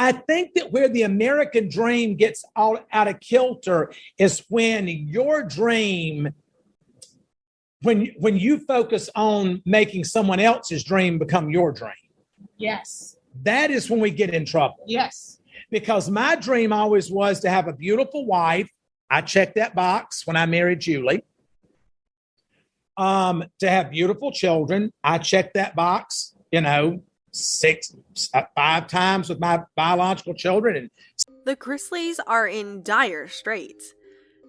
I think that where the American dream gets all out of kilter is when your dream, when you focus on making someone else's dream become your dream. Yes. That is when we get in trouble. Yes. Because my dream always was to have a beautiful wife. I checked that box when I married Julie. To have beautiful children. I checked that box, 5 times with my biological children. And the Chrisleys are in dire straits.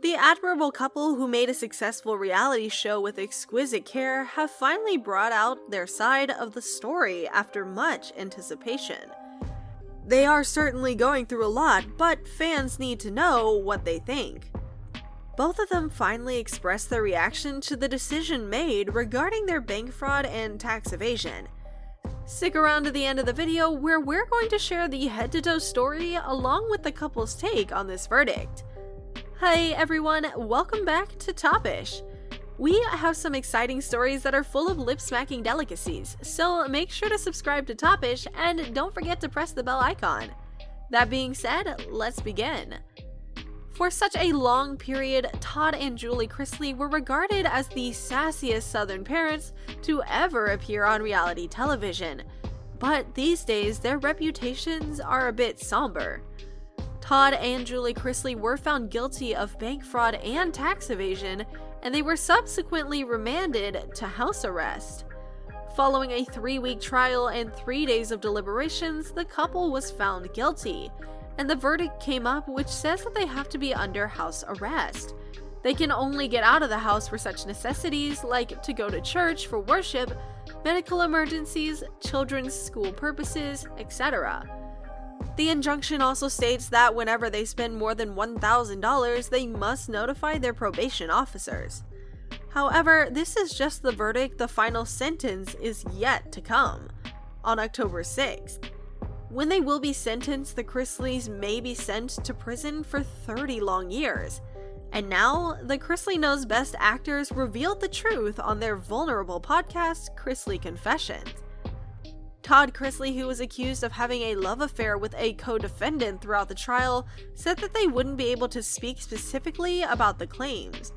The admirable couple who made a successful reality show with exquisite care have finally brought out their side of the story after much anticipation. They are certainly going through a lot, but fans need to know what they think. Both of them finally expressed their reaction to the decision made regarding their bank fraud and tax evasion. Stick around to the end of the video where we're going to share the head-to-toe story along with the couple's take on this verdict. Hi everyone, welcome back to Topish. We have some exciting stories that are full of lip-smacking delicacies, so make sure to subscribe to Topish and don't forget to press the bell icon. That being said, let's begin. For such a long period, Todd and Julie Chrisley were regarded as the sassiest Southern parents to ever appear on reality television. But these days, their reputations are a bit somber. Todd and Julie Chrisley were found guilty of bank fraud and tax evasion, and they were subsequently remanded to house arrest. Following a 3-week trial and 3 days of deliberations, the couple was found guilty. And the verdict came up, which says that they have to be under house arrest. They can only get out of the house for such necessities like to go to church for worship, medical emergencies, children's school purposes, etc. The injunction also states that whenever they spend more than $1,000, they must notify their probation officers. However, this is just the verdict. The final sentence is yet to come, on October 6th. When they will be sentenced, the Chrisleys may be sent to prison for 30 long years. And now, the Chrisley Knows Best actors revealed the truth on their vulnerable podcast, Chrisley Confessions. Todd Chrisley, who was accused of having a love affair with a co-defendant throughout the trial, said that they wouldn't be able to speak specifically about the claims.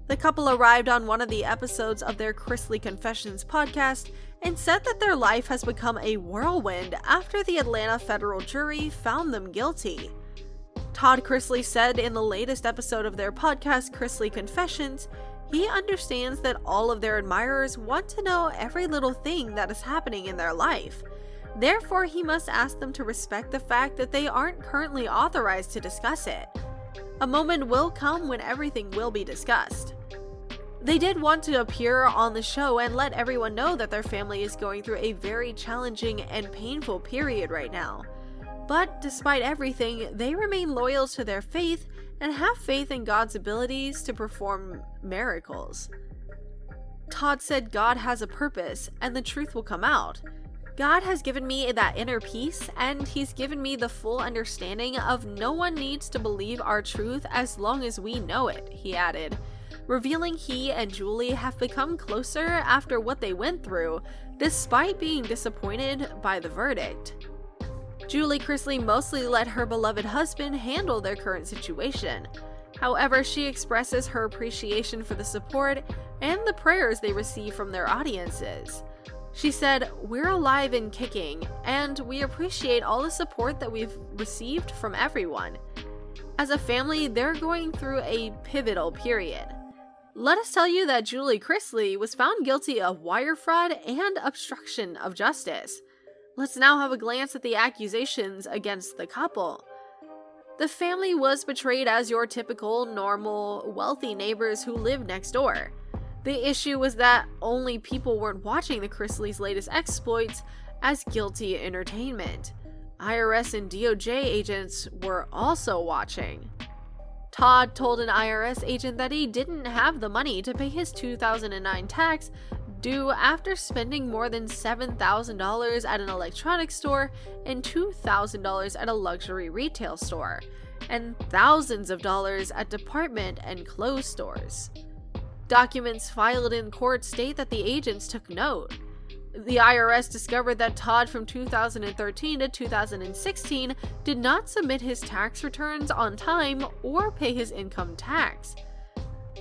The couple arrived on one of the episodes of their Chrisley Confessions podcast and said that their life has become a whirlwind after the Atlanta federal jury found them guilty. Todd Chrisley said in the latest episode of their podcast, Chrisley Confessions, he understands that all of their admirers want to know every little thing that is happening in their life. Therefore, he must ask them to respect the fact that they aren't currently authorized to discuss it. A moment will come when everything will be discussed. They did want to appear on the show and let everyone know that their family is going through a very challenging and painful period right now. But despite everything, they remain loyal to their faith and have faith in God's abilities to perform miracles. Todd said God has a purpose and the truth will come out. God has given me that inner peace, and He's given me the full understanding of no one needs to believe our truth as long as we know it, he added, revealing he and Julie have become closer after what they went through, despite being disappointed by the verdict. Julie Chrisley mostly let her beloved husband handle their current situation. However, she expresses her appreciation for the support and the prayers they receive from their audiences. She said, "We're alive and kicking, and we appreciate all the support that we've received from everyone. As a family, they're going through a pivotal period." Let us tell you that Julie Chrisley was found guilty of wire fraud and obstruction of justice. Let's now have a glance at the accusations against the couple. The family was portrayed as your typical, normal, wealthy neighbors who live next door. The issue was that only people weren't watching the Chrisleys' latest exploits as guilty entertainment. IRS and DOJ agents were also watching. Todd told an IRS agent that he didn't have the money to pay his 2009 tax due after spending more than $7,000 at an electronics store and $2,000 at a luxury retail store, and thousands of dollars at department and clothes stores. Documents filed in court state that the agents took note. The IRS discovered that Todd from 2013 to 2016 did not submit his tax returns on time or pay his income tax.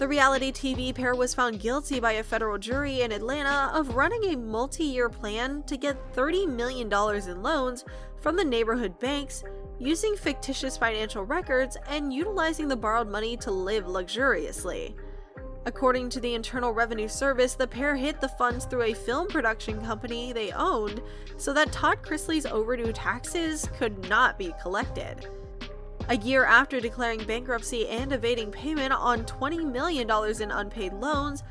The reality TV pair was found guilty by a federal jury in Atlanta of running a multi-year plan to get $30 million in loans from the neighborhood banks, using fictitious financial records and utilizing the borrowed money to live luxuriously. According to the Internal Revenue Service, the pair hid the funds through a film production company they owned so that Todd Chrisley's overdue taxes could not be collected. A year after declaring bankruptcy and evading payment on $20 million in unpaid loans,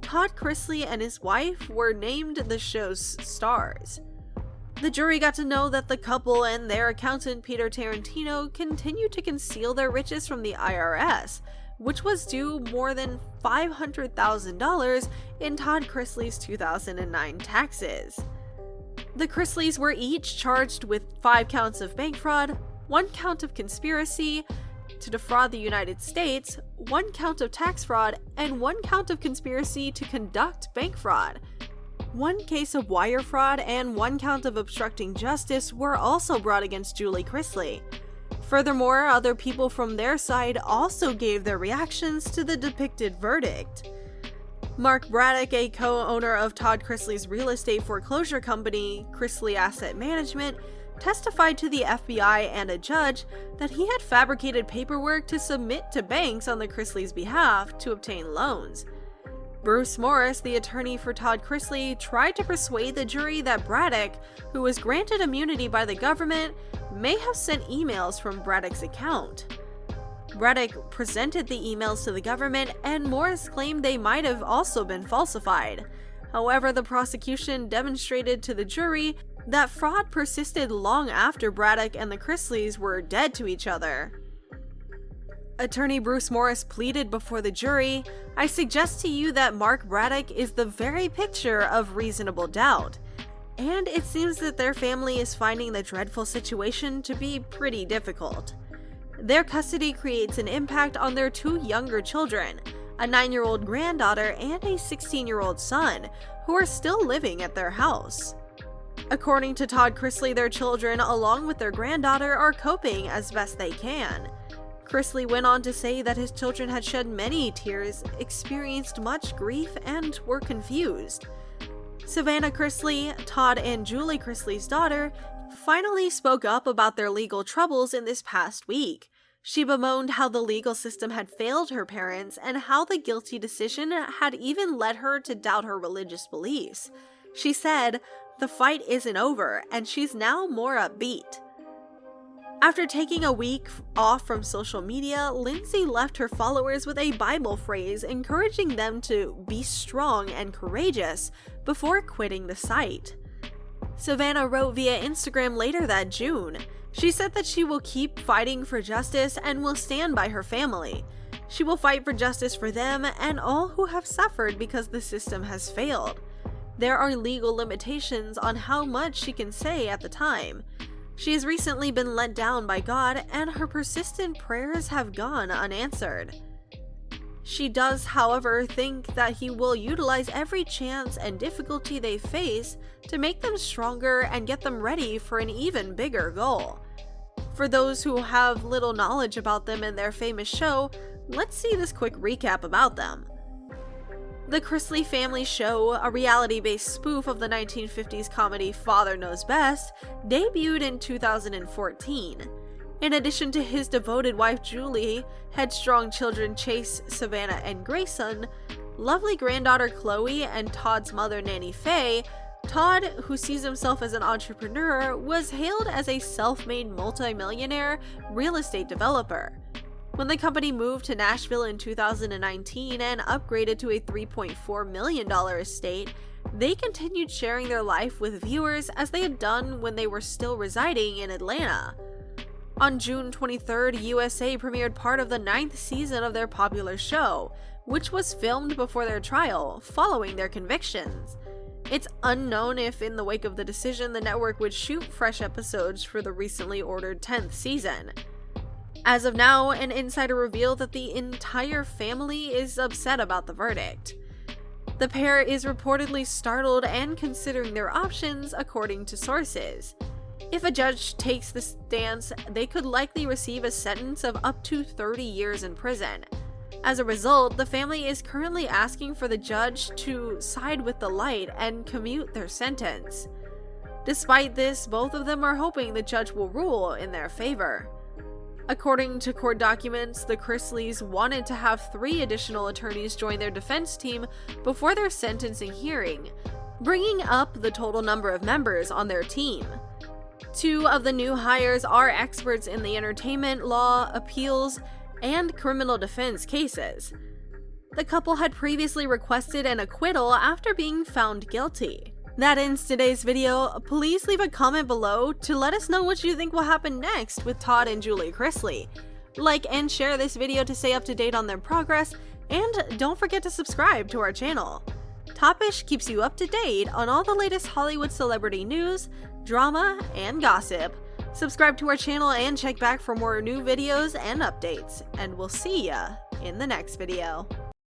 Todd Chrisley and his wife were named the show's stars. The jury got to know that the couple and their accountant Peter Tarantino continued to conceal their riches from the IRS, which was due more than $500,000 in Todd Chrisley's 2009 taxes. The Chrisleys were each charged with 5 counts of bank fraud, 1 count of conspiracy to defraud the United States, 1 count of tax fraud, and 1 count of conspiracy to conduct bank fraud. 1 case of wire fraud and 1 count of obstructing justice were also brought against Julie Chrisley. Furthermore, other people from their side also gave their reactions to the depicted verdict. Mark Braddock, a co-owner of Todd Chrisley's real estate foreclosure company, Chrisley Asset Management, testified to the FBI and a judge that he had fabricated paperwork to submit to banks on the Chrisleys' behalf to obtain loans. Bruce Morris, the attorney for Todd Chrisley, tried to persuade the jury that Braddock, who was granted immunity by the government, may have sent emails from Braddock's account. Braddock presented the emails to the government, and Morris claimed they might have also been falsified. However, the prosecution demonstrated to the jury that fraud persisted long after Braddock and the Chrisleys were dead to each other. Attorney Bruce Morris pleaded before the jury, "I suggest to you that Mark Braddock is the very picture of reasonable doubt. And it seems that their family is finding the dreadful situation to be pretty difficult. Their custody creates an impact on their 2 younger children, a 9-year-old granddaughter and a 16-year-old son, who are still living at their house." According to Todd Chrisley, their children, along with their granddaughter, are coping as best they can. Chrisley went on to say that his children had shed many tears, experienced much grief, and were confused. Savannah Chrisley, Todd and Julie Chrisley's daughter, finally spoke up about their legal troubles in this past week. She bemoaned how the legal system had failed her parents and how the guilty decision had even led her to doubt her religious beliefs. She said, "The fight isn't over, and she's now more upbeat." After taking a week off from social media, Lindsay left her followers with a Bible phrase encouraging them to be strong and courageous before quitting the site. Savannah wrote via Instagram later that June. She said that she will keep fighting for justice and will stand by her family. She will fight for justice for them and all who have suffered because the system has failed. There are legal limitations on how much she can say at the time. She has recently been let down by God, and her persistent prayers have gone unanswered. She does, however, think that He will utilize every chance and difficulty they face to make them stronger and get them ready for an even bigger goal. For those who have little knowledge about them and their famous show, let's see this quick recap about them. The Chrisley Family Show, a reality-based spoof of the 1950s comedy Father Knows Best, debuted in 2014. In addition to his devoted wife Julie, headstrong children Chase, Savannah, and Grayson, lovely granddaughter Chloe, and Todd's mother Nanny Faye, Todd, who sees himself as an entrepreneur, was hailed as a self-made multi-millionaire real estate developer. When the company moved to Nashville in 2019 and upgraded to a $3.4 million estate, they continued sharing their life with viewers as they had done when they were still residing in Atlanta. On June 23rd, USA premiered part of the 9th season of their popular show, which was filmed before their trial, following their convictions. It's unknown if, in the wake of the decision, the network would shoot fresh episodes for the recently ordered 10th season. As of now, an insider revealed that the entire family is upset about the verdict. The pair is reportedly startled and considering their options, according to sources. If a judge takes the stance, they could likely receive a sentence of up to 30 years in prison. As a result, the family is currently asking for the judge to side with the light and commute their sentence. Despite this, both of them are hoping the judge will rule in their favor. According to court documents, the Chrisleys wanted to have 3 additional attorneys join their defense team before their sentencing hearing, bringing up the total number of members on their team. 2 of the new hires are experts in the entertainment law, appeals, and criminal defense cases. The couple had previously requested an acquittal after being found guilty. That ends today's video. Please leave a comment below to let us know what you think will happen next with Todd and Julie Chrisley. Like and share this video to stay up to date on their progress, and don't forget to subscribe to our channel. Topish keeps you up to date on all the latest Hollywood celebrity news, drama, and gossip. Subscribe to our channel and check back for more new videos and updates, and we'll see ya in the next video.